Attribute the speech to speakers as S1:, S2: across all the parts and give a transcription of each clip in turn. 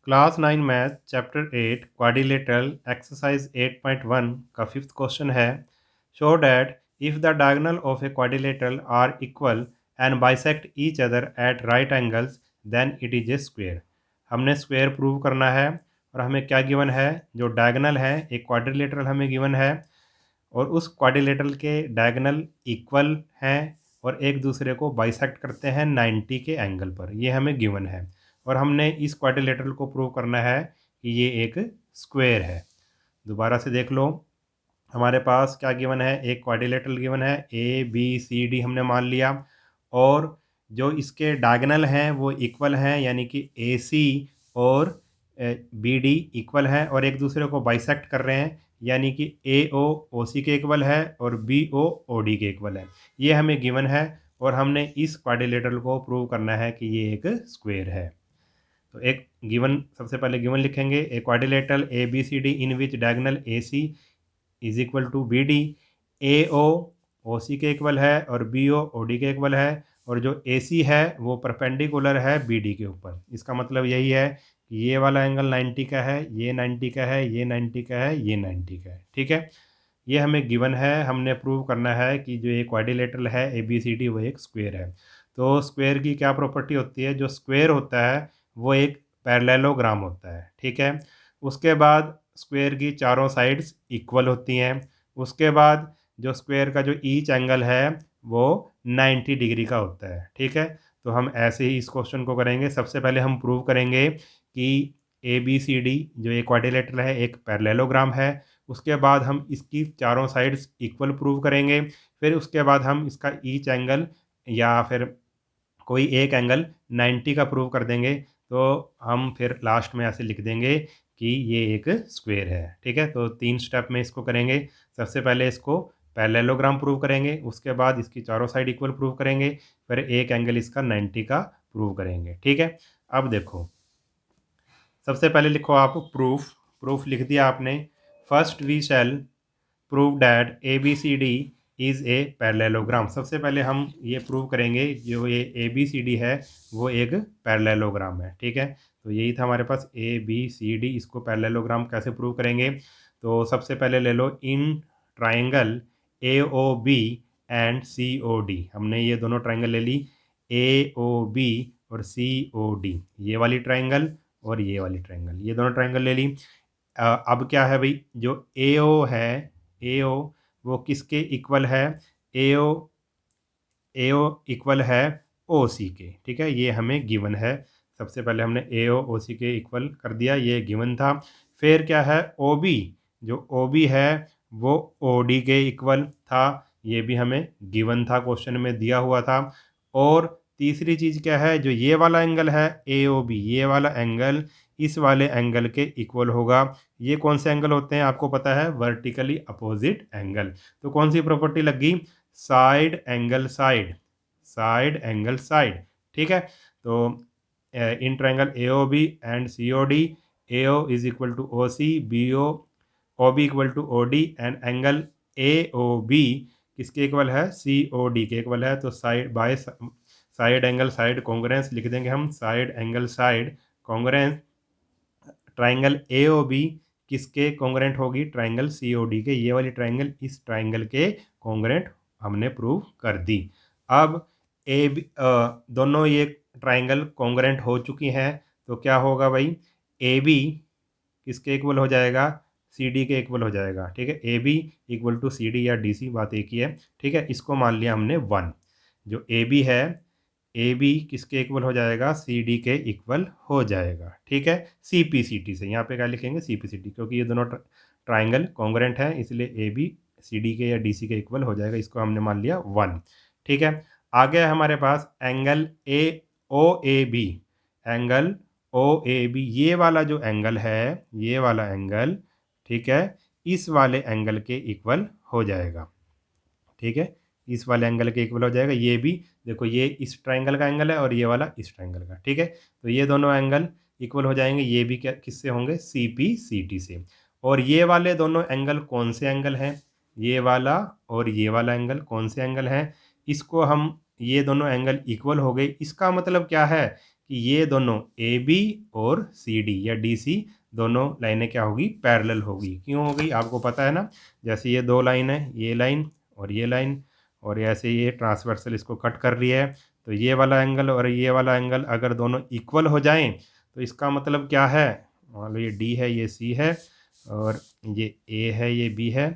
S1: Class 9 math chapter 8 quadrilateral exercise 8.1 का fifth question है। Show that if the diagonal of a quadrilateral are equal and bisect each other at right angles then it is a square. हमने square prove करना है और हमें क्या given है, जो डायगोनल है एक क्वाड्रिलेटरल हमें गिवन है और उस क्वाड्रिलेटरल के डायगोनल इक्वल हैं और एक दूसरे को बाइसेक्ट करते हैं 90 के एंगल पर, ये हमें गिवन है। और हमने इस क्वाड्रिलेटरल को प्रूव करना है कि ये एक स्क्वायर है। दोबारा से देख लो, हमारे पास क्या गिवन है, एक क्वाड्रिलेटरल गिवन है, ए बी सी डी हमने मान लिया और जो इसके डायगोनल हैं वो इक्वल हैं, यानी कि ए सी और बी डी इक्वल हैं और एक दूसरे को बाइसेक्ट कर रहे हैं, यानी कि ए ओ ओ सी के इक्वल है और बी ओ ओ डी के इक्वल है। ये हमें गिवन है और हमने इस क्वाड्रिलेटरल को प्रूव करना है कि ये एक स्क्वायर है। तो एक गिवन, सबसे पहले गिवन लिखेंगे, A quadrilateral A B C D in which diagonal A C is equal to B D, A O O C के इक्वल है और बी ओ ओ डी के इक्वल है और जो ए सी है वो परपेंडिकुलर है बी डी के ऊपर। इसका मतलब यही है कि ये वाला एंगल 90 का है, ये 90 का है, ये 90 का है, ये 90 का है। ठीक है, ये हमें गिवन है, हमने प्रूव करना है कि जो ये क्वाड्रिलेटरल है ए बी सी डी वो एक स्क्वायर है। तो स्क्वायर की क्या प्रॉपर्टी होती है, जो स्क्वायर होता है वो एक पैरेललोग्राम होता है। ठीक है, उसके बाद स्क्वायर की चारों साइड्स इक्वल होती हैं। उसके बाद जो स्क्वायर का जो ईच एंगल है वो 90 डिग्री का होता है। ठीक है, तो हम ऐसे ही इस क्वेश्चन को करेंगे। सबसे पहले हम प्रूव करेंगे कि ए बी सी डी जो एक क्वाड्रिलेटरल है एक पैरेललोग्राम है। उसके बाद हम इसकी चारों साइड्स इक्वल प्रूव करेंगे। फिर उसके बाद हम इसका ईच एंगल या फिर कोई एक एंगल 90 का प्रूव कर देंगे। तो हम फिर लास्ट में ऐसे लिख देंगे कि ये एक स्क्वायर है। ठीक है, तो 3 स्टेप में इसको करेंगे। सबसे पहले इसको पैरेललोग्राम प्रूव करेंगे, उसके बाद इसकी चारों साइड इक्वल प्रूव करेंगे, फिर एक एंगल इसका 90 का प्रूव करेंगे। ठीक है, अब देखो, सबसे पहले लिखो आप प्रूफ। प्रूफ लिख दिया आपने। First we shall prove that A B C D is a parallelogram. सबसे पहले हम ये प्रूव करेंगे जो ये ए बी सी डी है वो एक पैरेललोग्राम है। ठीक है, तो यही था हमारे पास ए बी सी डी। इसको पैरेललोग्राम कैसे प्रूव करेंगे, तो सबसे पहले ले लो in triangle A O B and C O D. हमने ये दोनों ट्राइंगल ले ली, ए ओ बी और सी ओ डी, ये वाली ट्राइंगल और ये वाली ट्राइंगल, ये दोनों ट्राइंगल ले ली। अब क्या है भाई, जो ए ओ है, ए ओ वो किसके इक्वल है, ए ओ इक्वल है ओ सी के। ठीक है, ये हमें गिवन है। सबसे पहले हमने ए ओ सी के इक्वल कर दिया, ये गिवन था। फिर क्या है, ओ बी, जो ओ बी है वो ओ डी के इक्वल था, ये भी हमें गिवन था, क्वेश्चन में दिया हुआ था। और तीसरी चीज़ क्या है, जो ये वाला एंगल है ए ओ बी, ये वाला एंगल इस वाले एंगल के इक्वल होगा। ये कौन से एंगल होते हैं आपको पता है, वर्टिकली अपोजिट एंगल। तो कौन सी प्रॉपर्टी लगी, side angle side, side angle side. ठीक है, तो in triangle A O B and C O D, A O is equal to O C, B O B equal to O D and angle A O B किसके equal है, C O D के equal है। तो side by side angle side congruence लिख देंगे हम, side angle side congruence triangle A O B किसके congruent होगी, ट्राइंगल सी ओ डी के। ये वाली ट्राइंगल इस ट्राइंगल के कॉन्ग्रुएंट हमने प्रूव कर दी। अब ए बी दोनों ये ट्राइंगल कॉन्ग्रुएंट हो चुकी हैं, तो क्या होगा भाई, ए बी किसके इक्वल हो जाएगा, सी डी के इक्वल हो जाएगा। ठीक है, A B equal to C D या डी सी, बात एक ही है। ठीक है, इसको मान लिया हमने 1। जो ए बी है, ए बी किसके इक्वल हो जाएगा, सी डी के इक्वल हो जाएगा। ठीक है, सी पी सी टी से, यहाँ पे क्या लिखेंगे, सी पी सी टी, क्योंकि ये दोनों ट्राइंगल कॉन्ग्रुएंट हैं, इसलिए ए बी सी डी के या डी सी के इक्वल हो जाएगा। इसको हमने मान लिया 1। ठीक है, आगे है हमारे पास angle A O A B, angle O A B, ये वाला जो एंगल है, ये वाला एंगल, ठीक है, इस वाले एंगल के इक्वल हो जाएगा। ठीक है, इस वाले एंगल के इक्वल हो जाएगा। ये भी देखो, ये इस ट्राइंगल का एंगल है और ये वाला इस ट्राइंगल का। ठीक है, तो ये दोनों एंगल इक्वल हो जाएंगे। ये भी क्या किससे होंगे, सी पी सी टी से। और ये वाले दोनों एंगल कौन से एंगल हैं, ये वाला और ये वाला एंगल कौन से एंगल हैं, इसको हम, ये दोनों एंगल इक्वल हो गए। इसका मतलब क्या है कि ये दोनों ए बी और सी डी या डी सी दोनों लाइनें क्या होगी, पैरेलल होगी। क्यों हो गई, आपको पता है ना, जैसे ये दो लाइन है, ये लाइन और ये लाइन, और ऐसे ये ट्रांसवर्सल इसको कट कर रही है, तो ये वाला एंगल और ये वाला एंगल अगर दोनों इक्वल हो जाएं तो इसका मतलब क्या है, मान लो ये डी है, ये सी है, और ये ए है, ये बी है।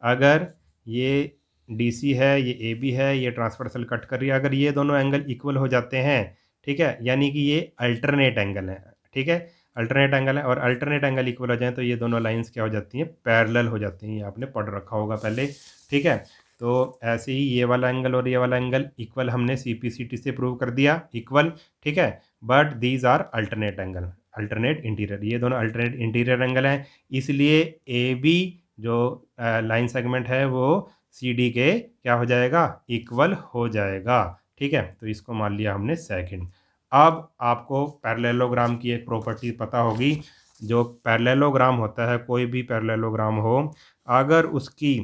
S1: अगर ये डी सी है, ये ए बी है, ये ट्रांसवर्सल कट कर रही है, अगर ये दोनों एंगल इक्वल हो जाते हैं, ठीक है, यानी कि ये अल्टरनेट एंगल है, ठीक है, अल्टरनेट एंगल है, और अल्टरनेट एंगल इक्वल हो जाए तो ये दोनों लाइंस क्या हो जाती हैं, पैरेलल हो जाती हैं। ये आपने पढ़ रखा होगा पहले, ठीक है। तो ऐसे ही ये वाला एंगल और ये वाला एंगल इक्वल हमने सी पी सी टी से प्रूव कर दिया इक्वल, ठीक है, but these are alternate angle, alternate interior, ये दोनों अल्टरनेट इंटीरियर एंगल हैं, इसलिए ए बी जो लाइन सेगमेंट है वो सी डी के क्या हो जाएगा, इक्वल हो जाएगा, ठीक है। तो इसको मान लिया हमने सेकंड। अब आपको पैरेललोग्राम की एक प्रॉपर्टी पता होगी, जो पैरेललोग्राम होता है, कोई भी पैरेललोग्राम हो, अगर उसकी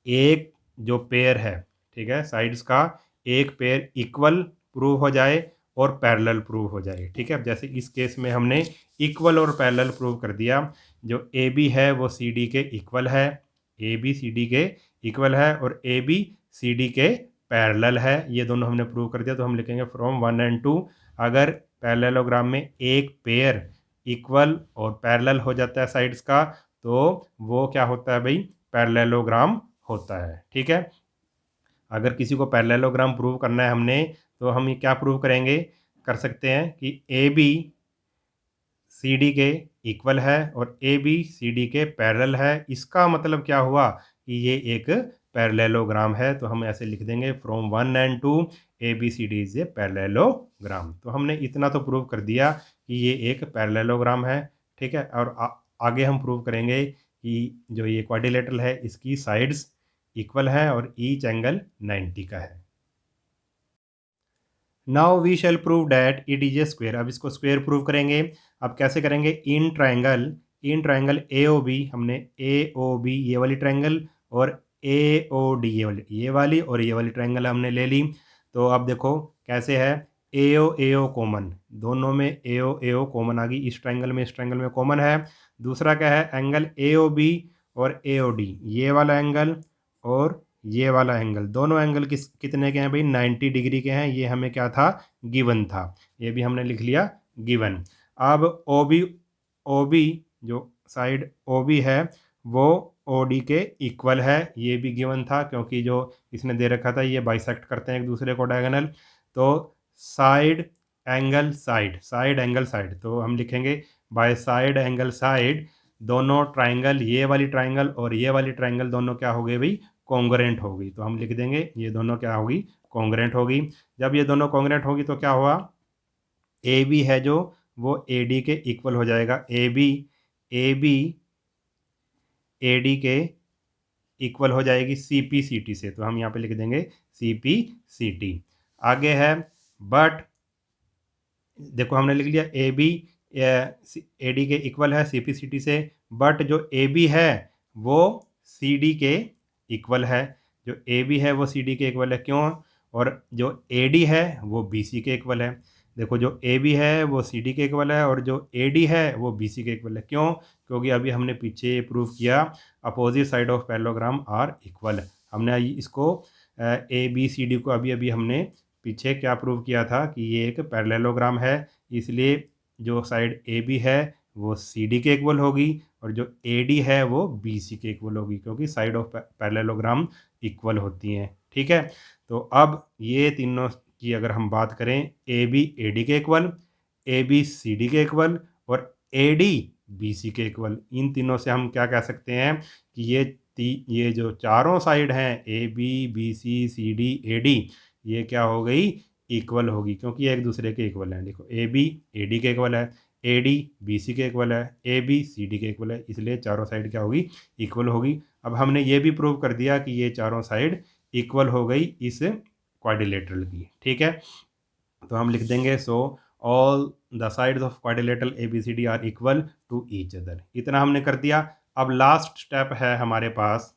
S1: एक जो पेयर है, ठीक है, साइड्स का एक पेयर इक्वल प्रूव हो जाए और पैरेलल प्रूव हो जाए, ठीक है। जैसे इस केस में हमने इक्वल और पैरेलल प्रूव कर दिया, जो ए बी है वो सी डी के इक्वल है, ए बी सी डी के इक्वल है, और ए बी सी डी के पैरेलल है, ये दोनों हमने प्रूव कर दिया। तो हम लिखेंगे फ्रॉम 1 एंड 2, अगर पैरेललोग्राम में एक पेयर इक्वल और पैरेलल हो जाता है साइड्स का, तो वो क्या होता है भाई, पैरेललोग्राम होता है, ठीक है। अगर किसी को पैरेललोग्राम प्रूव करना है हमने, तो हम ये क्या प्रूव करेंगे, कर सकते हैं कि ए बी सी डी के इक्वल है और ए बी सी डी के पैरेलल है। इसका मतलब क्या हुआ कि ये एक पैरेललोग्राम है, तो हम ऐसे लिख देंगे from 1 and 2 A B C D is a parallelogram. तो हमने इतना तो प्रूव कर दिया कि ये एक पैरेललोग्राम है, ठीक है। और आगे हम प्रूव करेंगे कि जो ये क्वाड्रिलेटरल है इसकी साइड्स इक्वल है और ईच एंगल 90 का है। Now we shall prove that it is a square. अब इसको स्क्वेयर प्रूव करेंगे। अब कैसे करेंगे, इन ट्रायंगल ए ओ बी, हमने ए ओ बी ये वाली ट्रायंगल और ए ओ डी ये वाली ट्रायंगल हमने ले ली। तो अब देखो कैसे है, ए ओ कॉमन, दोनों में ए ओ कॉमन आ गई, इस ट्रायंगल में इस ट्रायंगल में कॉमन है। दूसरा क्या है, एंगल ए ओ बी और ए ओ डी, ये वाला एंगल और ये वाला एंगल, दोनों एंगल कितने के हैं भाई, 90 डिग्री के हैं। ये हमें क्या था, गिवन था, ये भी हमने लिख लिया गिवन। अब ओ बी जो साइड ओ बी है वो ओ डी के इक्वल है, ये भी गिवन था, क्योंकि जो इसने दे रखा था ये बाइसेक्ट करते हैं एक दूसरे को डायगोनल। तो साइड एंगल साइड, तो हम लिखेंगे बाय साइड एंगल साइड, दोनों ट्राइंगल, ये वाली ट्राइंगल और ये वाली ट्राइंगल दोनों क्या हो गए भाई, कॉन्ग्रेंट होगी। तो हम लिख देंगे ये दोनों क्या होगी, कॉन्ग्रेंट होगी। जब ये दोनों कॉन्ग्रेंट होगी तो क्या हुआ, ए बी है जो वो ए डी के इक्वल हो जाएगा, ए बी ए डी के इक्वल हो जाएगी सी पी सी टी से। तो हम यहाँ पे लिख देंगे सी पी सी टी। आगे है बट, देखो हमने लिख लिया ए बी ए डी के इक्वल है सी पी सी टी से, बट जो ए बी है वो सी डी के इक्वल है, जो ए बी है वो सी डी के इक्वल है, क्यों, और जो ए डी है वो बी सी के इक्वल है। देखो जो ए बी है वो सी डी के इक्वल है और जो ए डी है वो बी सी के इक्वल है, क्यों, क्योंकि अभी हमने पीछे प्रूव किया opposite side of parallelogram are equal. हमने इसको ए बी सी डी को अभी अभी हमने पीछे क्या प्रूव किया था कि ये एक पैरेललोग्राम है, इसलिए जो साइड ए बी है वो सी डी के इक्वल होगी और जो ए डी है वो बी सी के इक्वल होगी, क्योंकि साइड ऑफ पैरेललोग्राम इक्वल होती हैं, ठीक है। तो अब ये तीनों की अगर हम बात करें, ए बी ए डी के इक्वल, ए बी सी डी के इक्वल और ए डी बी सी के इक्वल, इन तीनों से हम क्या कह सकते हैं कि ये जो चारों साइड हैं A B C D A D, ये क्या हो गई, इक्वल होगी, क्योंकि ये एक दूसरे के इक्वल हैं। देखो ए बी ए डी के इक्वल है, ए डी बी सी के इक्वल है, ए बी सी डी के इक्वल है, इसलिए चारों साइड क्या होगी, इक्वल होगी। अब हमने ये भी प्रूव कर दिया कि ये चारों साइड इक्वल हो गई इस क्वाड्रिलेटरल की, ठीक है। तो हम लिख देंगे so all the sides of quadrilateral A B C D are equal to each other. इतना हमने कर दिया। अब लास्ट स्टेप है हमारे पास,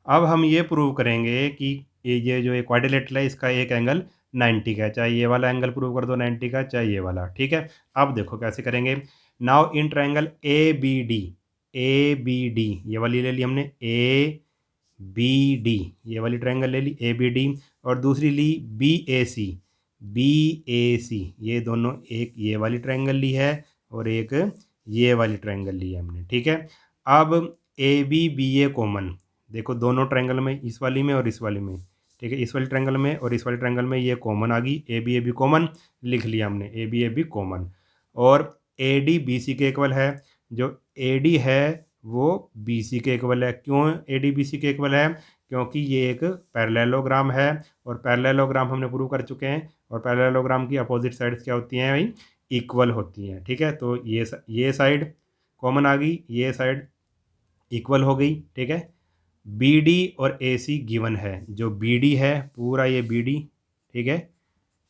S1: अब हम ये प्रूव करेंगे कि ये जो क्वाड्रिलेटरल है इसका एक एंगल 90 का है, चाहे ये वाला एंगल प्रूव कर दो 90 का, चाहे ये वाला, ठीक है। अब देखो कैसे करेंगे। Now in triangle A B D ये वाली ले ली हमने, ABD ये वाली ट्रायंगल ले ली ABD, और दूसरी ली BAC ये दोनों, एक ये वाली ट्रायंगल ली है और एक ये वाली ट्रायंगल ली है हमने, ठीक है। अब ABBA कॉमन, देखो दोनों ट्रायंगल में, इस वाली में और इस वाली में, ठीक है, इस वाली ट्रायंगल में और इस वाली ट्रायंगल में ये कॉमन आ गई, ABAB कॉमन लिख लिया हमने, ABAB कॉमन। और AD BC के इक्वल है, जो AD है वो BC के इक्वल है। क्यों AD BC के इक्वल है? क्योंकि ये एक पैरेललोग्राम है, और पैरेललोग्राम हमने प्रूव कर चुके हैं, और पैरेललोग्राम की अपोजिट साइड्स क्या होती हैं भाई? इक्वल होती हैं, ठीक है। तो ये साइड कॉमन आ गई, ये साइड इक्वल हो गई, ठीक है। BD और AC गिवन है, जो BD है पूरा ये BD, ठीक है,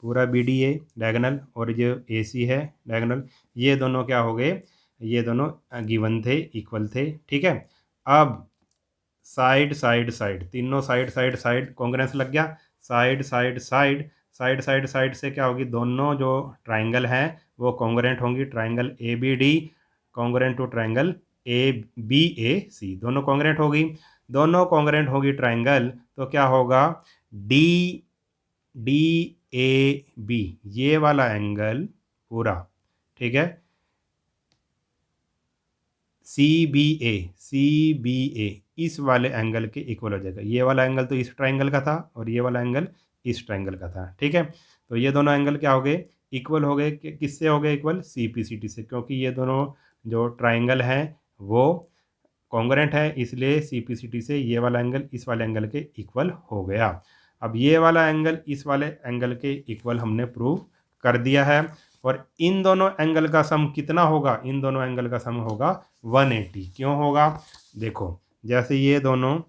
S1: पूरा BD है डायगोनल, और जो AC है डायगोनल, ये दोनों क्या हो गए? ये दोनों गिवन थे, इक्वल थे, ठीक है। अब साइड साइड साइड, तीनों साइड साइड साइड कॉन्ग्रेंस लग गया, side side side, side side side से क्या होगी? दोनों जो ट्राइंगल हैं वो कॉन्ग्रेंट होंगी, triangle ABD congruent to triangle ABAC, दोनों कॉन्ग्रेंट होगी, दोनों कॉन्ग्रेंट होगी ट्राइंगल, तो क्या होगा? DAB ये वाला एंगल पूरा, ठीक है, CBA इस वाले एंगल के इक्वल हो जाएगा। ये वाला एंगल तो इस ट्राइंगल का था और ये वाला एंगल इस ट्राइंगल का था, ठीक है। तो ये दोनों एंगल क्या हो गए? इक्वल हो गए। किससे हो गए इक्वल? CPCT से, क्योंकि ये दोनों जो ट्राइंगल हैं वो कॉन्ग्रेंट है, इसलिए CPCT से ये वाला एंगल इस वाले एंगल के इक्वल हो गया। अब ये वाला एंगल इस वाले एंगल के इक्वल हमने प्रूव कर दिया है, और इन दोनों एंगल का सम कितना होगा? इन दोनों एंगल का सम होगा 180। क्यों होगा? देखो, जैसे ये दोनों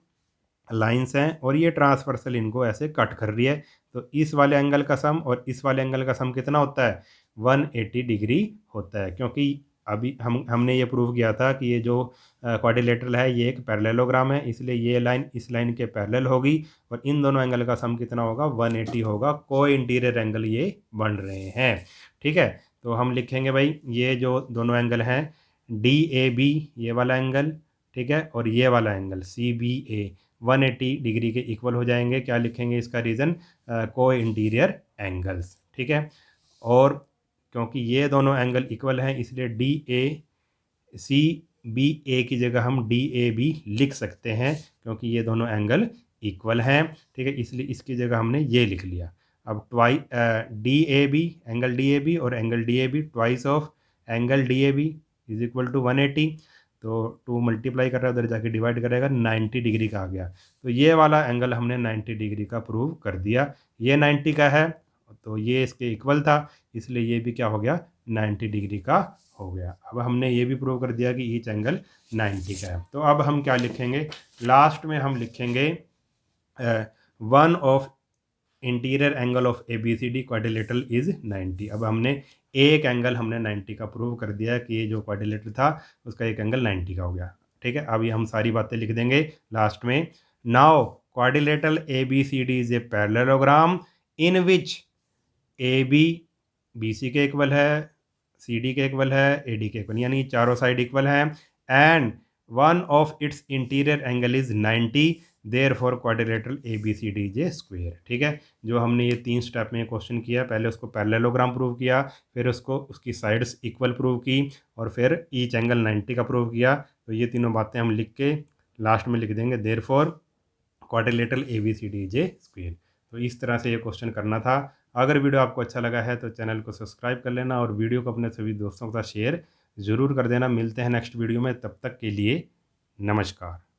S1: लाइंस हैं और ये ट्रांसवर्सल इनको ऐसे कट कर रही है, तो इस वाले एंगल का सम और इस वाले एंगल का सम कितना होता है? 180 डिग्री होता है, क्योंकि अभी हमने ये प्रूव किया था कि ये जो क्वाड्रिलेटरल है ये एक पैरेललोग्राम है, इसलिए ये लाइन इस लाइन के पैरेलल होगी, और इन दोनों एंगल का सम कितना होगा? 180 होगा। कोई इंटीरियर एंगल ये बन रहे हैं, ठीक है। तो हम लिखेंगे भाई, ये जो दोनों एंगल हैं DAB ये वाला एंगल, ठीक है, और ये वाला एंगल CBA 180 डिग्री के इक्वल हो जाएंगे। क्या लिखेंगे इसका रीज़न? को इंटीरियर एंगल्स, ठीक है। और क्योंकि ये दोनों एंगल इक्वल हैं, इसलिए DACBA की जगह हम DAB लिख सकते हैं, क्योंकि ये दोनों एंगल इक्वल हैं, ठीक है, इसलिए इसकी जगह हमने ये लिख लिया। अब DAB एंगल DAB और angle DAB twice of angle DAB is equal to 180, तो 2 मल्टीप्लाई कर रहा है, उधर जाके डिवाइड करेगा, 90 डिग्री का आ गया। तो ये वाला एंगल हमने 90 डिग्री का प्रूव कर दिया। ये 90 का है तो ये इसके इक्वल था, इसलिए ये भी क्या हो गया? 90 डिग्री का हो गया। अब हमने ये भी प्रूव कर दिया कि ईच एंगल 90 का है। तो अब हम क्या लिखेंगे? लास्ट में हम लिखेंगे one of interior angle of ABCD quadrilateral is 90। अब हमने एक एंगल हमने 90 का प्रूव कर दिया कि ये जो क्वाड्रिलेटरल था उसका एक एंगल 90 का हो गया, ठीक है। अब ये हम सारी बातें लिख देंगे लास्ट में। Now quadrilateral ABCD is a parallelogram in which AB BC के इक्वल है, CD के इक्वल है, AD के इक्वल, यानी चारों साइड इक्वल हैं, and one of its interior angle is 90, therefore quadrilateral ABCD is a square, ठीक है। जो हमने ये 3 स्टेप में क्वेश्चन किया, पहले उसको पैरेललोग्राम प्रूव किया, फिर उसको उसकी साइड्स इक्वल प्रूव की, और फिर ईच एंगल 90 का प्रूव किया। तो ये तीनों बातें हम लिख के लास्ट में लिख देंगे, therefore quadrilateral ABCD is a square. तो इस तरह से ये क्वेश्चन करना था। अगर वीडियो आपको अच्छा लगा है तो चैनल को सब्सक्राइब कर लेना, और वीडियो को अपने सभी दोस्तों के साथ शेयर ज़रूर कर देना। मिलते हैं नेक्स्ट वीडियो में, तब तक के लिए नमस्कार।